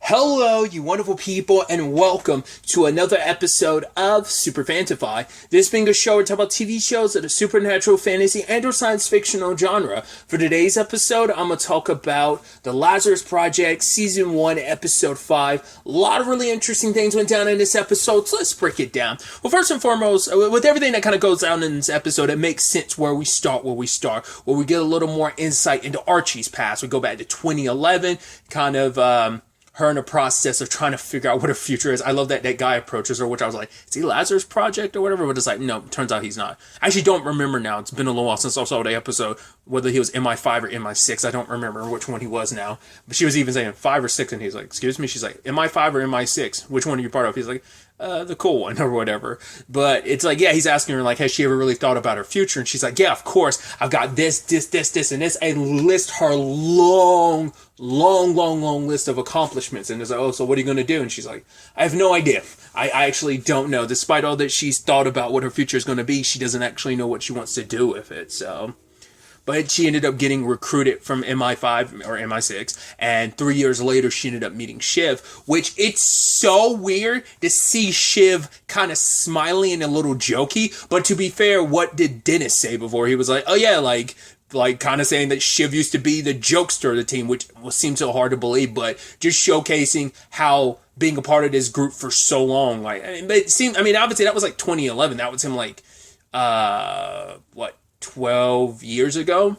Hello, you wonderful people, and welcome to another episode of Super-Fanta-Fi. This being a show where we talk about TV shows of the supernatural, fantasy, and or science fictional genre. For today's episode, I'm going to talk about the Lazarus Project, Season 1, Episode 5. A lot of really interesting things went down in this episode, so let's break it down. Well, first and foremost, with everything that kind of goes down in this episode, it makes sense where we start, where we get a little more insight into Archie's past. We go back to 2011, kind of, her in the process of trying to figure out what her future is. I love that guy approaches her, which I was like, is he Lazarus Project or whatever? But it's like, no, turns out he's not. I actually don't remember now. It's been a little while since I saw the episode, whether he was MI5 or MI6. I don't remember which one he was now. But she was even saying 5 or 6, and he's like, excuse me? She's like, MI5 or MI6? Which one are you part of? He's like, the cool one or whatever. But it's like, yeah, he's asking her like, has she ever really thought about her future? And she's like, yeah, of course. I've got this, and this, and list her long list of accomplishments. And it's like, oh, so what are you going to do? And she's like, I have no idea. I actually don't know. Despite all that she's thought about what her future is going to be, she doesn't actually know what she wants to do with it. So, but she ended up getting recruited from MI5 or MI6, and 3 years later, she ended up meeting Shiv, which it's so weird to see Shiv kind of smiling and a little jokey. But to be fair, what did Dennis say before? He was like, oh yeah, like kind of saying that Shiv used to be the jokester of the team, which seems so hard to believe, but just showcasing how being a part of this group for so long, like, it seemed, I mean, obviously that was like 2011. That was him like, 12 years ago,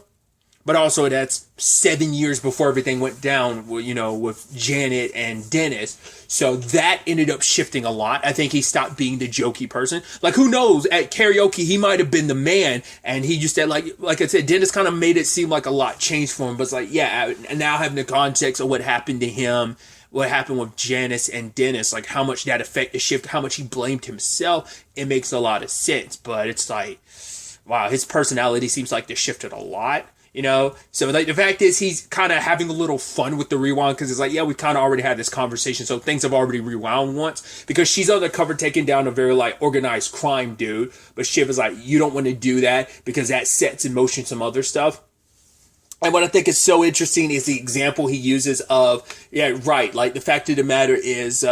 but also that's 7 years before everything went down, you know, with Janet and Dennis. So that ended up shifting a lot. I think he stopped being the jokey person. Like, who knows? At karaoke, he might have been the man, and he just said, like I said, Dennis kind of made it seem like a lot changed for him. But it's like, yeah, now having the context of what happened to him, what happened with Janice and Dennis, like how much that affected Shift, how much he blamed himself, it makes a lot of sense. But it's like, wow, his personality seems like they shifted a lot, you know? So, like, the fact is he's kind of having a little fun with the rewind, because it's like, yeah, we kind of already had this conversation, so things have already rewound once, because she's on the cover taking down a very, like, organized crime dude, but Shiv is like, you don't want to do that, because that sets in motion some other stuff. And what I think is so interesting is the example he uses of, yeah, right, like, the fact of the matter is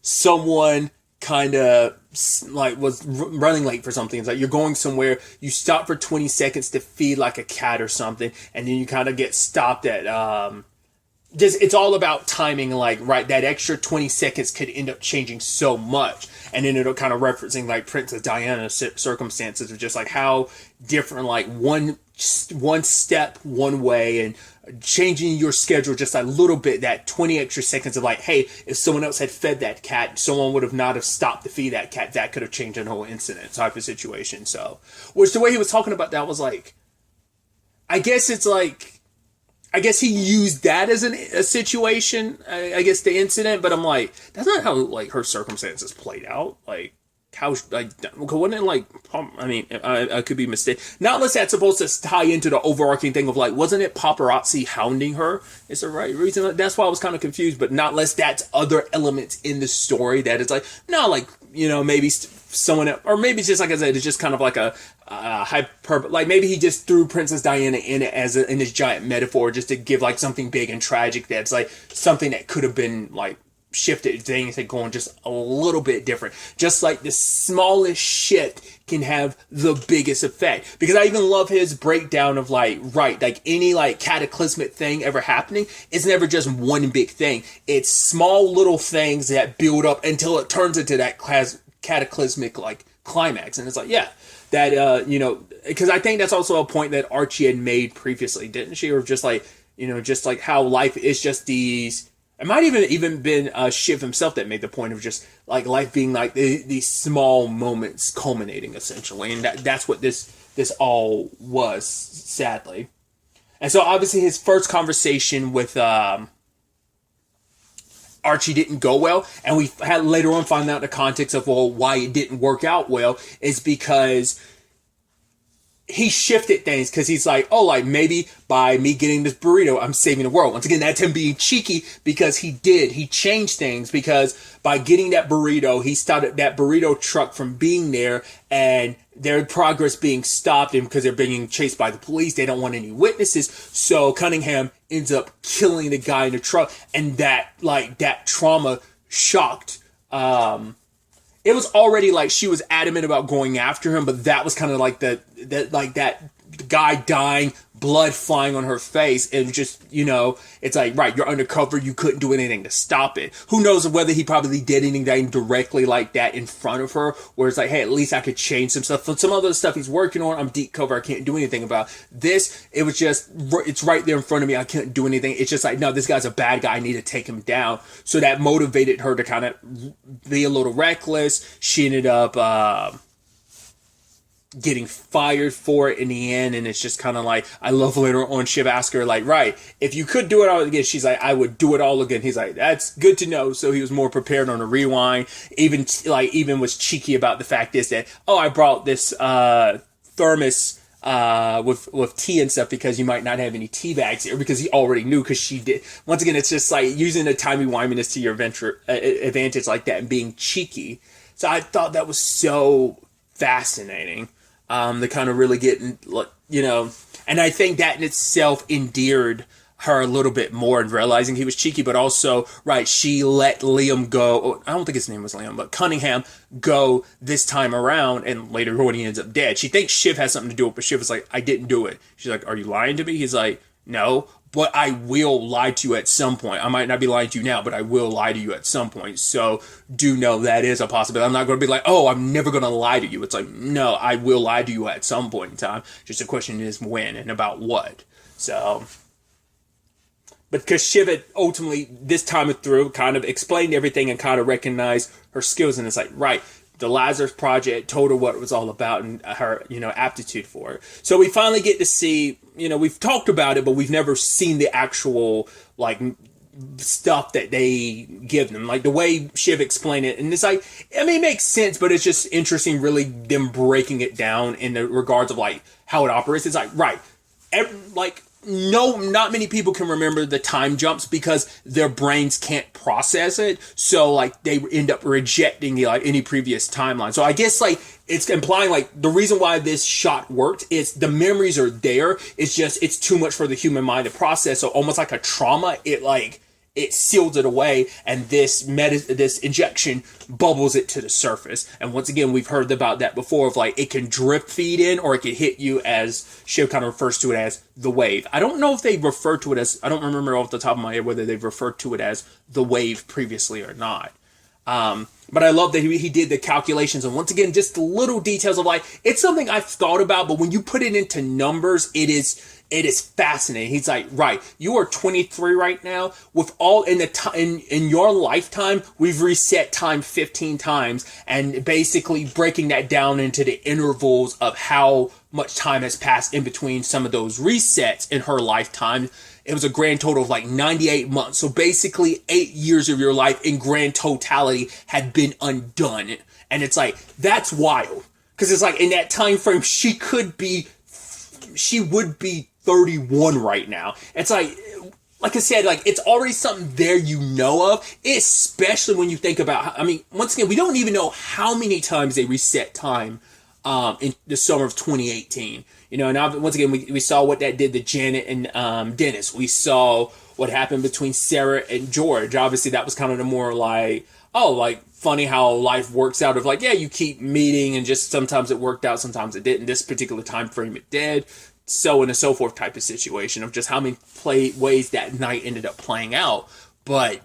someone kind of like was running late for something. It's like you're going somewhere, you stop for 20 seconds to feed like a cat or something, and then you kind of get stopped at just, it's all about timing. Like, right, that extra 20 seconds could end up changing so much. And then it'll kind of referencing like Princess Diana's circumstances of just like how different, like one step one way and changing your schedule just a little bit, that 20 extra seconds of like, hey, if someone else had fed that cat, someone would have not have stopped to feed that cat, that could have changed the whole incident type of situation. So, which the way he was talking about that was like, I guess he used that as a situation, I guess the incident, but I'm like, that's not how like her circumstances played out. Like, how, like, wasn't it like, I mean, I could be mistaken. Not unless that's supposed to tie into the overarching thing of like, wasn't it paparazzi hounding her? It's the right reason. That's why I was kind of confused, but not unless that's other elements in the story that it's like, no, like, you know, maybe someone else, or maybe it's just, like I said, it's just kind of like a like maybe he just threw Princess Diana in it as in this giant metaphor just to give like something big and tragic that's like something that could have been like shifted things and going just a little bit different. Just like the smallest shift can have the biggest effect. Because I even love his breakdown of like, right, like any like cataclysmic thing ever happening, it's never just one big thing. It's small little things that build up until it turns into that cataclysmic like climax. And it's like, yeah, that, you know, because I think that's also a point that Archie had made previously, didn't she? Or just like, you know, just like how life is just these, it might even been Shiv himself that made the point of just like life being like these small moments culminating essentially. And that's what this all was, sadly. And so obviously his first conversation with Archie didn't go well, and we had later on find out the context of, well, why it didn't work out well is because he shifted things because he's like, oh, like maybe by me getting this burrito, I'm saving the world. Once again, that's him being cheeky because he changed things because by getting that burrito, he stopped that burrito truck from being there and their progress being stopped and because they're being chased by the police. They don't want any witnesses. So Cunningham ends up killing the guy in the truck, and that trauma shocked, it was already like she was adamant about going after him, but that was kind of like that guy dying, blood flying on her face, and just, it's like, right, you're undercover, you couldn't do anything to stop it. Who knows whether he probably did anything directly like that in front of her, where it's like, hey, at least I could change some stuff. Some other stuff he's working on, I'm deep cover, I can't do anything about. This, it was just, it's right there in front of me, I can't do anything. It's just like, no, this guy's a bad guy, I need to take him down. So that motivated her to kind of be a little reckless. She ended up, getting fired for it in the end, and it's just kind of like, I love later on Shiv asked her, like, right, if you could do it all again, she's like, I would do it all again. He's like, that's good to know. So he was more prepared on a rewind, even was cheeky about the fact is that, oh, I brought this thermos with tea and stuff because you might not have any tea bags here, because he already knew, because she did. Once again, it's just like using the timey-wiminess to your advantage like that and being cheeky. So I thought that was so fascinating. To kind of really get, and I think that in itself endeared her a little bit more in realizing he was cheeky, but also, right, she let Liam go. I don't think his name was Liam, but Cunningham go this time around, and later when he ends up dead, she thinks Shiv has something to do with it, but Shiv is like, I didn't do it. She's like, are you lying to me? He's like, no, but I will lie to you at some point. I might not be lying to you now, but I will lie to you at some point. So do know that is a possibility. I'm not going to be like, oh, I'm never going to lie to you. It's like, no, I will lie to you at some point in time. Just the question is when and about what. So, but because Shiv had ultimately, this time through, kind of explained everything and kind of recognized her skills. And it's like, right, the Lazarus Project told her what it was all about and her, aptitude for it. So we finally get to see, we've talked about it, but we've never seen the actual, stuff that they give them. Like, the way Shiv explained it, and it's like, it makes sense, but it's just interesting, really, them breaking it down in the regards of, how it operates. It's like, right, no, not many people can remember the time jumps because their brains can't process it. So, they end up rejecting, any previous timeline. So I guess, it's implying, the reason why this shot worked is the memories are there. It's just, it's too much for the human mind to process. So almost like a trauma, it seals it away, and this injection bubbles it to the surface. And once again, we've heard about that before of it can drip feed in, or it can hit you, as Shiv kind of refers to it as the wave. I don't know if they refer to it as, I don't remember off the top of my head whether they've referred to it as the wave previously or not. But I love that he did the calculations, and once again, just the little details of it's something I've thought about, but when you put it into numbers, it is fascinating. He's like, right, you are 23 right now. With all in your lifetime, we've reset time 15 times, and basically breaking that down into the intervals of how much time has passed in between some of those resets in her lifetime. It was a grand total of 98 months. So basically 8 years of your life in grand totality had been undone. And it's that's wild. Because it's in that time frame, she would be 31 right now. It's like I said, it's already something there of, especially when you think about, once again, we don't even know how many times they reset time in the summer of 2018. And once again, we saw what that did to Janet and Dennis. We saw what happened between Sarah and George. Obviously, that was kind of the more funny how life works out of you keep meeting, and just sometimes it worked out, sometimes it didn't. This particular time frame, it did. So on and so forth type of situation of just how many ways that night ended up playing out. But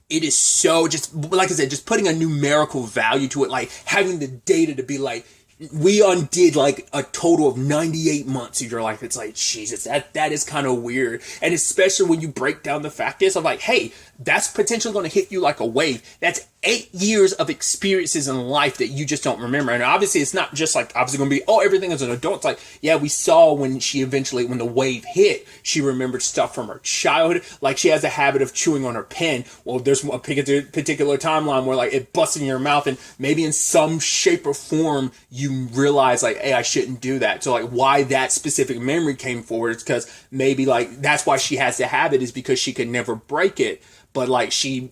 it is so, just like I said, just putting a numerical value to it, having the data to be we undid a total of 98 months of your life. It's Jesus, that is kind of weird. And especially when you break down the fact is of hey, that's potentially going to hit you like a wave. That's 8 years of experiences in life that you just don't remember. And obviously it's not just like obviously going to be, oh, everything as an adult. It's like, yeah, we saw when the wave hit, she remembered stuff from her childhood. Like she has a habit of chewing on her pen. Well, there's a particular timeline where like it busts in your mouth, and maybe in some shape or form you realize like, hey, I shouldn't do that. So like why that specific memory came forward is because maybe like that's why she has the habit, is because she could never break it. But like she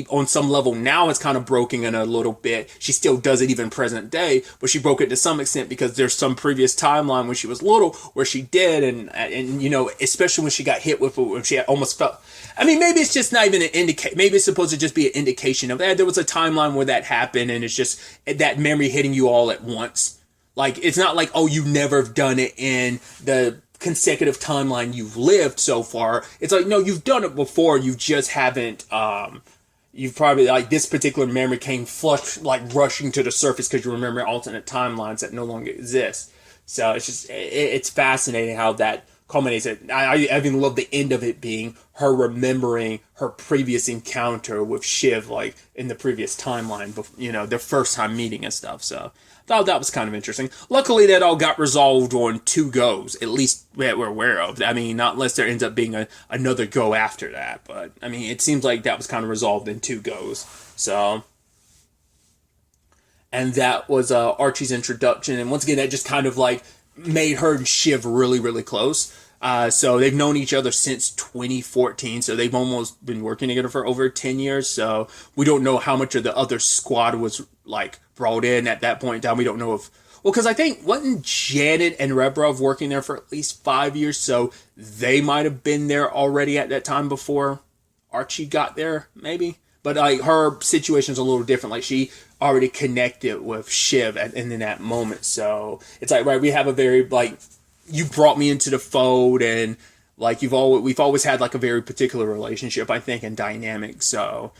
on some level now it's kind of broken in a little bit. She still does it even present day, but she broke it to some extent because there's some previous timeline when she was little where she did, and you know, especially when she got hit with it, when she almost felt, I mean, maybe it's just not even an indicate, maybe it's supposed to just be an indication of that there was a timeline where that happened, and it's just that memory hitting you all at once. Like it's not like, oh, you've never done it in the consecutive timeline you've lived so far. It's like, no, you've done it before, you just haven't you've probably, like, this particular memory came flush, like rushing to the surface because you remember alternate timelines that no longer exist. So it's just, it's fascinating how that culminates. I even love the end of it being her remembering her previous encounter with Shiv, like in the previous timeline, you know, their first time meeting and stuff. So I thought that was kind of interesting. Luckily, that all got resolved on 2 goes, at least that we're aware of. I mean, not unless there ends up being another go after that. But, I mean, it seems like that was kind of resolved in 2 goes. So, and that was Archie's introduction. And once again, that just kind of like made her and Shiv really, really close. So they've known each other since 2014. So they've almost been working together for over 10 years. So we don't know how much of the other squad was like brought in at that point in time. We don't know if, well, because I think wasn't Janet and Rebrov working there for at least 5 years. So they might have been there already at that time before Archie got there, maybe. But like her situation's a little different. Like she already connected with Shiv in that moment. So it's like, right, we have a very like, you brought me into the fold, and like we've always had like a very particular relationship, I think, and dynamic. So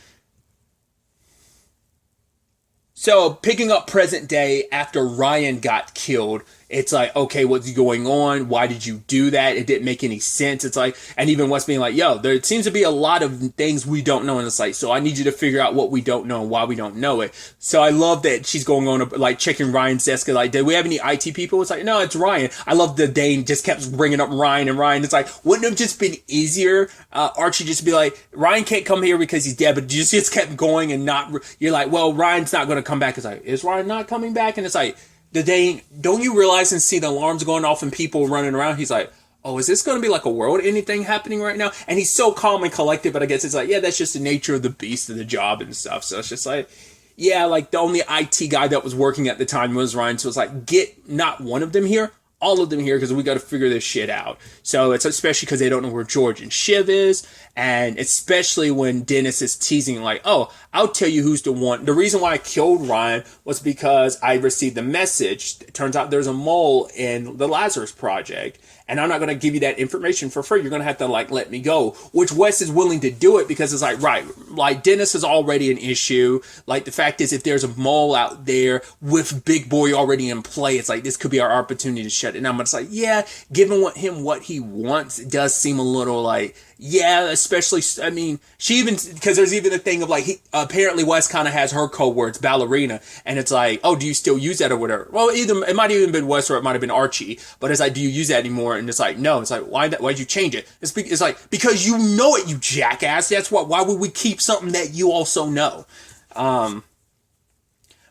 picking up present day after Ryan got killed, it's like, okay, what's going on? Why did you do that? It didn't make any sense. It's like, and even Wes being like, yo, there seems to be a lot of things we don't know in the site. So I need you to figure out what we don't know and why we don't know it. So I love that she's going on, like checking Ryan's desk. Like, did we have any IT people? It's like, no, it's Ryan. I love that Dane just kept bringing up Ryan and Ryan. It's like, wouldn't it have just been easier? Archie just be like, Ryan can't come here because he's dead, but you just kept going and not, you're like, well, Ryan's not going to come back. It's like, is Ryan not coming back? And it's like, don't you realize and see the alarms going off and people running around? He's like, oh, is this going to be like a world anything happening right now? And he's so calm and collected, but I guess it's like, yeah, that's just the nature of the beast of the job and stuff. So it's just like, yeah, like the only IT guy that was working at the time was Ryan. So it's like, get not one of them here, all of them here, because we got to figure this shit out. So it's especially because they don't know where George and Shiv is, and especially when Dennis is teasing like, oh, I'll tell you who's the one. The reason why I killed Ryan was because I received a message. It turns out there's a mole in the Lazarus project, and I'm not going to give you that information for free. You're going to have to like let me go, which Wes is willing to do it because it's like, right, like Dennis is already an issue. Like the fact is, if there's a mole out there with Big Boy already in play, it's like, this could be our opportunity to shut it down. But it's like, yeah, giving what he wants, it does seem a little like, yeah, especially, I mean, she even, because there's even a thing of like, apparently Wes kind of has her code words, ballerina, and it's like, oh, do you still use that or whatever? Well, either, it might have even been Wes or it might have been Archie, but it's like, do you use that anymore? And it's like, no. It's like, why'd you change it? It's like, because you know it, you jackass. That's why would we keep something that you also know?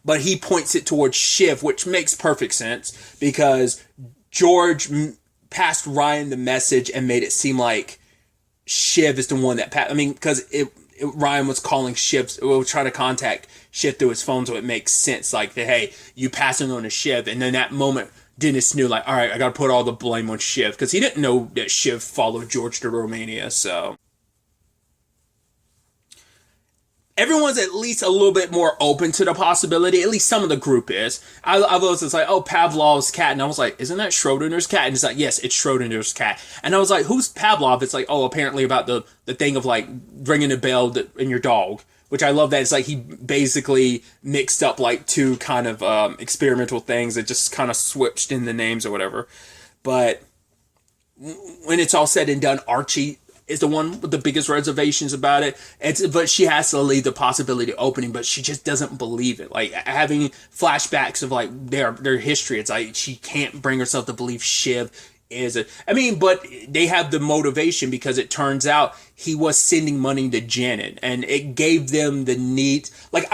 But he points it towards Shiv, which makes perfect sense because George passed Ryan the message and made it seem like Shiv is the one that passed. I mean, because Ryan was calling Shiv, was trying to contact Shiv through his phone, so it makes sense. Like, hey, you passing on to Shiv. And then that moment, Dennis knew, like, all right, I got to put all the blame on Shiv. Because he didn't know that Shiv followed George to Romania, so. Everyone's at least a little bit more open to the possibility. At least some of the group is. I was like, oh, Pavlov's cat. And I was like, isn't that Schrodinger's cat? And it's like, yes, it's Schrodinger's cat. And I was like, who's Pavlov? It's like, oh, apparently about the thing of like ringing a bell in your dog. Which I love that. It's like he basically mixed up like 2 kind of experimental things that just kind of switched in the names or whatever. But when it's all said and done, Archie is the one with the biggest reservations about it. But she has to leave the possibility opening, but she just doesn't believe it. Like having flashbacks of like their history. It's like she can't bring herself to believe Shiv but they have the motivation because it turns out he was sending money to Janet, and it gave them the need. Like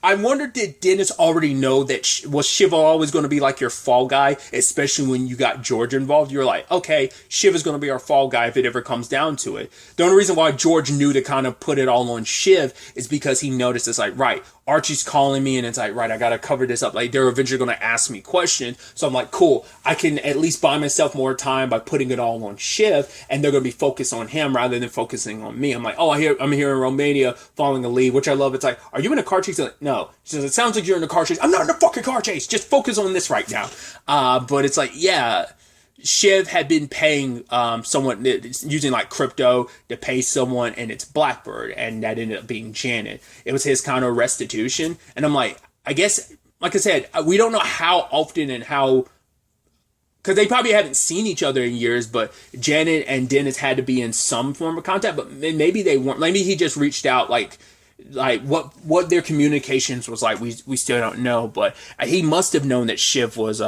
I wonder, did Dennis already know that was Shiv always going to be like your fall guy, especially when you got George involved? You're like, okay, Shiv is going to be our fall guy if it ever comes down to it. The only reason why George knew to kind of put it all on Shiv is because he noticed it's like, right, Archie's calling me and it's like, right, I got to cover this up. Like they're eventually going to ask me questions. So I'm like, cool, I can at least buy myself more time by putting it all on Shiv, and they're going to be focused on him rather than focusing on me. I'm like, oh, I'm here in Romania following a lead, which I love. It's like, are you in a car chase? Like, no. She says, it sounds like you're in a car chase. I'm not in a fucking car chase. Just focus on this right now. But it's like, yeah, Shiv had been paying someone using like crypto to pay someone, and it's Blackbird, and that ended up being Janet. It was his kind of restitution, and I'm like, I guess, like I said, we don't know how often and how, because they probably haven't seen each other in years, but Janet and Dennis had to be in some form of contact, but maybe they weren't. Maybe he just reached out, like what their communications was like. We still don't know, but he must have known that Shiv was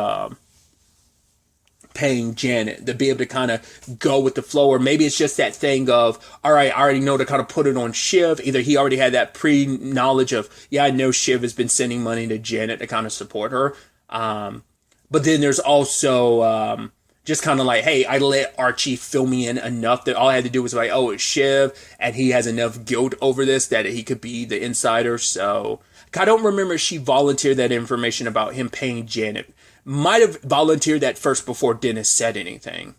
paying Janet to be able to kind of go with the flow, or maybe it's just that thing of, all right, I already know to kind of put it on Shiv. Either he already had that pre-knowledge of, yeah, I know Shiv has been sending money to Janet to kind of support her. But then there's also just kind of like, hey, I let Archie fill me in enough that all I had to do was like, oh, it's Shiv, and he has enough guilt over this that he could be the insider. So I don't remember if she volunteered that information about him paying Janet. Might have volunteered that first before Dennis said anything,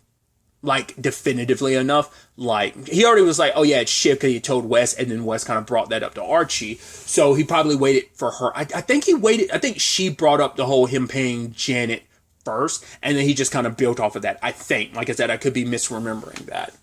like definitively enough. Like he already was like, oh yeah, it's Shiv, because he told Wes, and then Wes kind of brought that up to Archie. So he probably waited for her. I think he waited. I think she brought up the whole him paying Janet first, and then he just kind of built off of that. I think, like I said, I could be misremembering that.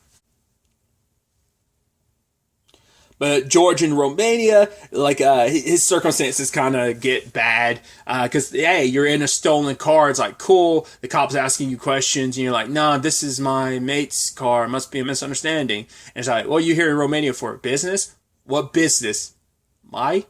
But George in Romania, like, his circumstances kind of get bad, because, hey, you're in a stolen car. It's like, cool. The cop's asking you questions, and you're like, nah, this is my mate's car. It must be a misunderstanding. And it's like, well, you're here in Romania for business? What business? My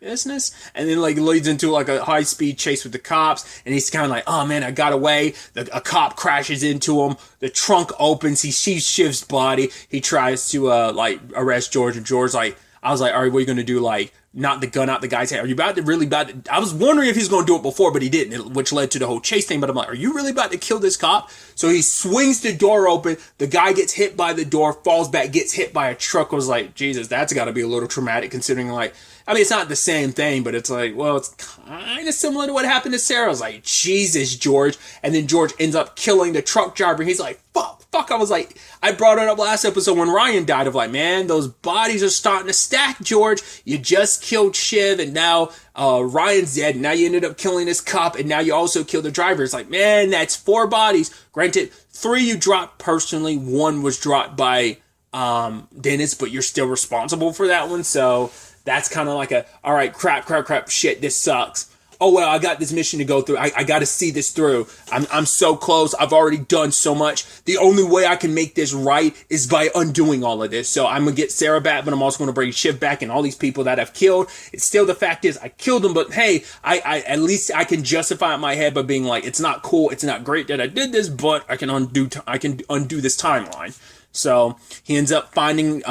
business? And then like leads into like a high-speed chase with the cops, and he's kind of like, oh man, I got away. A cop crashes into him. The trunk opens. He sees Shiv's body. He tries to like arrest George, and George like, I was like, all right, what are you gonna do? Like, knock the gun out the guy's head? Are you about to I was wondering if he's gonna do it before, but he didn't, which led to the whole chase thing. But I'm like, are you really about to kill this cop? So he swings the door open. The guy gets hit by the door, falls back, gets hit by a truck. I was like, Jesus, that's got to be a little traumatic, considering like, I mean, it's not the same thing, but it's like, well, it's kind of similar to what happened to Sarah. I was like, Jesus, George. And then George ends up killing the truck driver. He's like, fuck. I was like, I brought it up last episode when Ryan died, of like, man, those bodies are starting to stack, George. You just killed Shiv, and now Ryan's dead. And now you ended up killing this cop, and now you also killed the driver. It's like, man, that's 4 bodies. Granted, 3 you dropped personally. 1 was dropped by Dennis, but you're still responsible for that one. So that's kind of like all right, crap, shit, this sucks. Oh, well, I got this mission to go through. I got to see this through. I'm so close. I've already done so much. The only way I can make this right is by undoing all of this. So I'm going to get Sarah back, but I'm also going to bring Shiv back and all these people that I've killed. It's still, the fact is, I killed them, but hey, I at least I can justify it in my head by being like, it's not cool, it's not great that I did this, but I can undo this timeline. So he ends up finding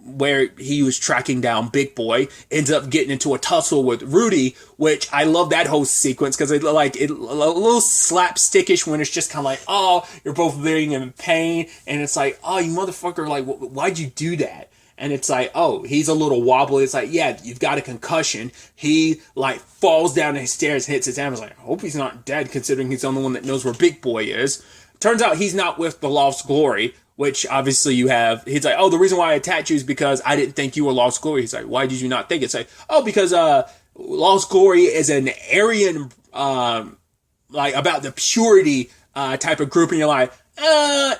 where he was tracking down Big Boy, ends up getting into a tussle with Rudy, which I love that whole sequence, because it a little slapstickish when it's just kind of like, oh, you're both being in pain, and it's like, oh, you motherfucker, like, why'd you do that? And it's like, oh, he's a little wobbly. It's like, yeah, you've got a concussion. He like falls down the stairs, hits his hand. I was like, I hope he's not dead, considering he's the only one that knows where Big Boy is. Turns out he's not with the Lost Glory, which obviously you have. He's like, oh, the reason why I attacked you is because I didn't think you were Lost Glory. He's like, why did you not think it? It's like, oh, because Lost Glory is an Aryan, like about the purity type of group, and you're like,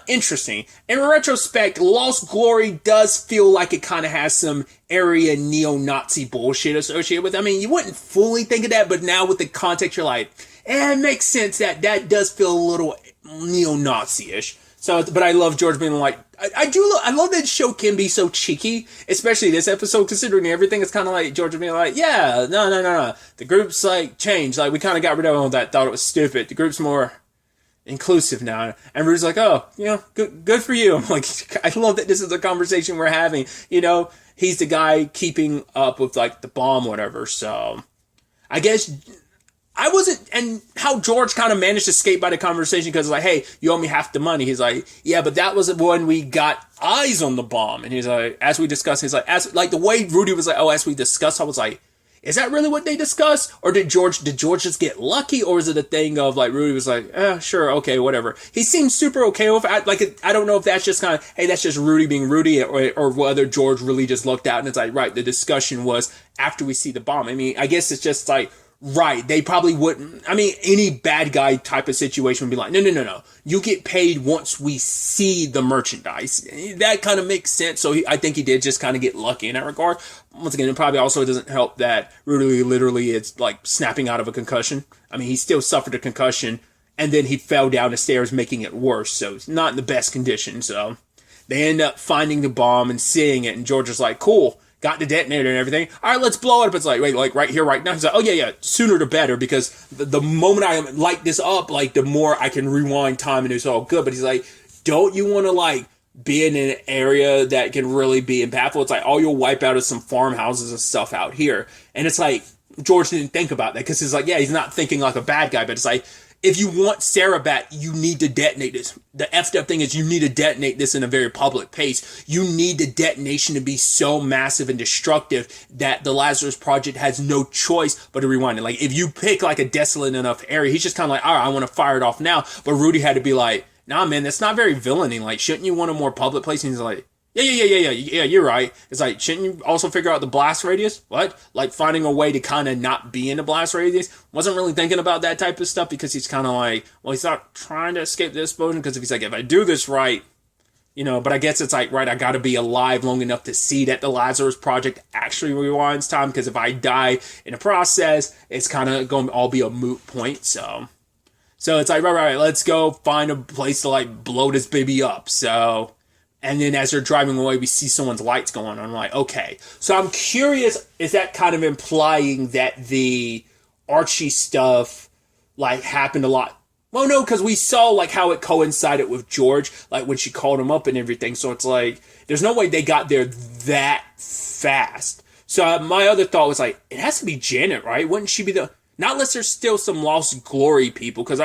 interesting. In retrospect, Lost Glory does feel like it kind of has some Aryan neo-Nazi bullshit associated with it. I mean, you wouldn't fully think of that, but now with the context, you're like, it makes sense that does feel a little neo-Nazi-ish. So, but I love George being like, I love that show can be so cheeky, especially this episode, considering everything. It's kind of like George being like, yeah, no. The group's like changed. Like, we kind of got rid of all that, thought it was stupid. The group's more inclusive now. And Rudy's like, oh, good for you. I'm like, I love that this is a conversation we're having. He's the guy keeping up with like the bomb, whatever. So I guess I wasn't, and how George kind of managed to skate by the conversation because it's like, hey, you owe me half the money. He's like, yeah, but that was when we got eyes on the bomb. And he's like, as we discussed, he's like, the way Rudy was like, oh, as we discussed, I was like, is that really what they discussed? Or did George just get lucky? Or is it a thing of like, Rudy was like, sure, okay, whatever. He seems super okay with it. I don't know if that's just kind of, hey, that's just Rudy being Rudy, or whether George really just looked out and it's like, right, the discussion was after we see the bomb. I mean, I guess it's just like, right, they probably wouldn't. I mean, any bad guy type of situation would be like, no. You get paid once we see the merchandise. That kind of makes sense. So I think he did just kind of get lucky in that regard. Once again, it probably also doesn't help that Rudy literally is like snapping out of a concussion. I mean, he still suffered a concussion, and then he fell down the stairs, making it worse. So he's not in the best condition. So they end up finding the bomb and seeing it, and George is like, cool. Got the detonator and everything. All right, let's blow it up. It's like, wait, like right here, right now. He's like, oh yeah, sooner the better, because the moment I light this up, like the more I can rewind time and it's all good. But he's like, don't you want to like be in an area that can really be impactful? It's like all you'll wipe out is some farmhouses and stuff out here. And it's like, George didn't think about that because he's like, yeah, he's not thinking like a bad guy, but it's like, if you want Sarah back, you need to detonate this. The effed up thing is you need to detonate this in a very public pace. You need the detonation to be so massive and destructive that the Lazarus Project has no choice but to rewind it. Like, if you pick like a desolate enough area, he's just kind of like, all right, I want to fire it off now. But Rudy had to be like, nah, man, that's not very villainy. Like, shouldn't you want a more public place? And he's like, yeah, you're right. It's like, shouldn't you also figure out the blast radius? What? Like, finding a way to kind of not be in the blast radius? Wasn't really thinking about that type of stuff because he's kind of like, well, he's not trying to escape the explosion because if he's like, if I do this right, but I guess it's like, right, I got to be alive long enough to see that the Lazarus Project actually rewinds time, because if I die in the process, it's kind of going to all be a moot point, so it's like, right, let's go find a place to, like, blow this baby up, so... And then as they're driving away, we see someone's lights going on. I'm like, okay. So I'm curious, is that kind of implying that the Archie stuff, like, happened a lot? Well, no, because we saw, like, how it coincided with George, like, when she called him up and everything. So it's like, there's no way they got there that fast. So my other thought was, like, it has to be Janet, right? Wouldn't she be the... Not unless there's still some Lost Glory people, because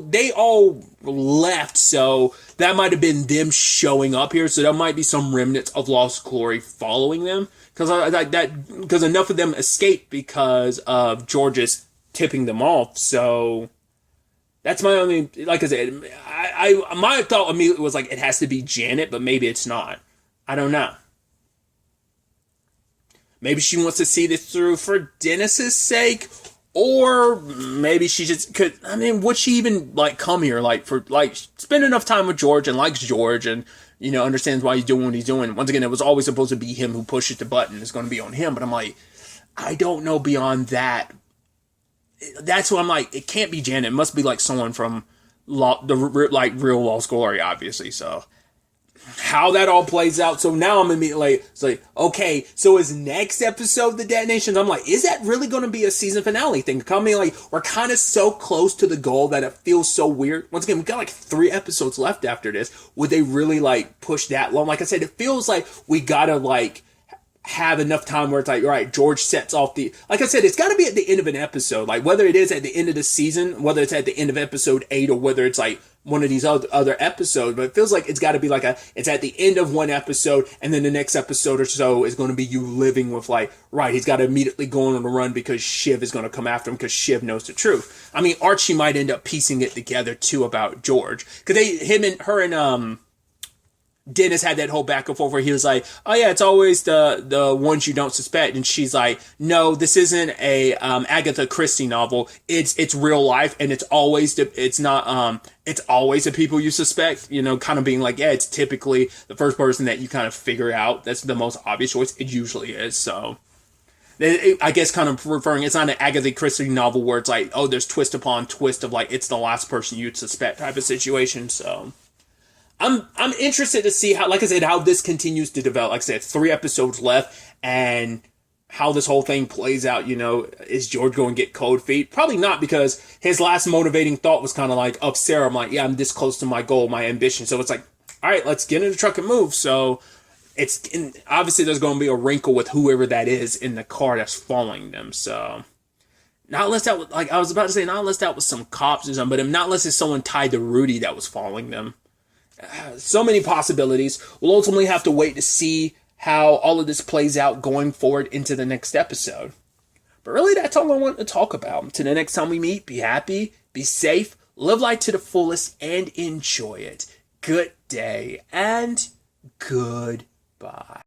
they all left, so that might have been them showing up here. So there might be some remnants of Lost Glory following them, because enough of them escaped because of George's tipping them off. So that's my only, like I said, my thought immediately was like, it has to be Janet, but maybe it's not. I don't know. Maybe she wants to see this through for Dennis's sake. Or maybe she just could. I mean, would she even like come here spend enough time with George and likes George and understands why he's doing what he's doing? Once again, it was always supposed to be him who pushes the button. It's going to be on him. But I'm like, I don't know beyond that. That's what I'm like. It can't be Janet. It must be like someone from real Lost Glory, obviously. So how that all plays out. So now I'm immediately, it's like, okay, so is next episode the detonation? I'm like, is that really going to be a season finale thing? Coming, like, we're kind of so close to the goal that it feels so weird. Once again, we've got like 3 episodes left after this. Would they really like push that long? Like I said, it feels like we gotta like have enough time where it's like, all right, George sets off like I said, it's got to be at the end of an episode. Like, whether it is at the end of the season, whether it's at the end of episode 8, or whether it's like one of these other episodes, but it feels like it's got to be like it's at the end of one episode, and then the next episode or so is going to be you living with like, right, he's got to immediately go on the run because Shiv is going to come after him because Shiv knows the truth. I mean, Archie might end up piecing it together too about George, because her and Dennis had that whole back and forth where he was like, oh yeah, it's always the ones you don't suspect. And she's like, no, this isn't a Agatha Christie novel. It's real life, and it's always the people you suspect, kind of being like, yeah, it's typically the first person that you kind of figure out. That's the most obvious choice. It usually is. So I guess kind of referring, it's not an Agatha Christie novel where it's like, oh, there's twist upon twist of like, it's the last person you'd suspect type of situation. So I'm interested to see how, like I said, how this continues to develop. Like I said, 3 episodes left, and how this whole thing plays out. You know, is George going to get cold feet? Probably not, because his last motivating thought was kind of like, up Sarah, I'm like, yeah, I'm this close to my goal, my ambition. So it's like, all right, let's get in the truck and move. So obviously there's going to be a wrinkle with whoever that is in the car that's following them. So not unless that was, like I was about to say, not unless that was some cops or something, but not unless it's someone tied to Rudy that was following them. So many possibilities. We'll ultimately have to wait to see how all of this plays out going forward into the next episode. But really, that's all I want to talk about. Until the next time we meet, be happy, be safe, live life to the fullest, and enjoy it. Good day, and goodbye.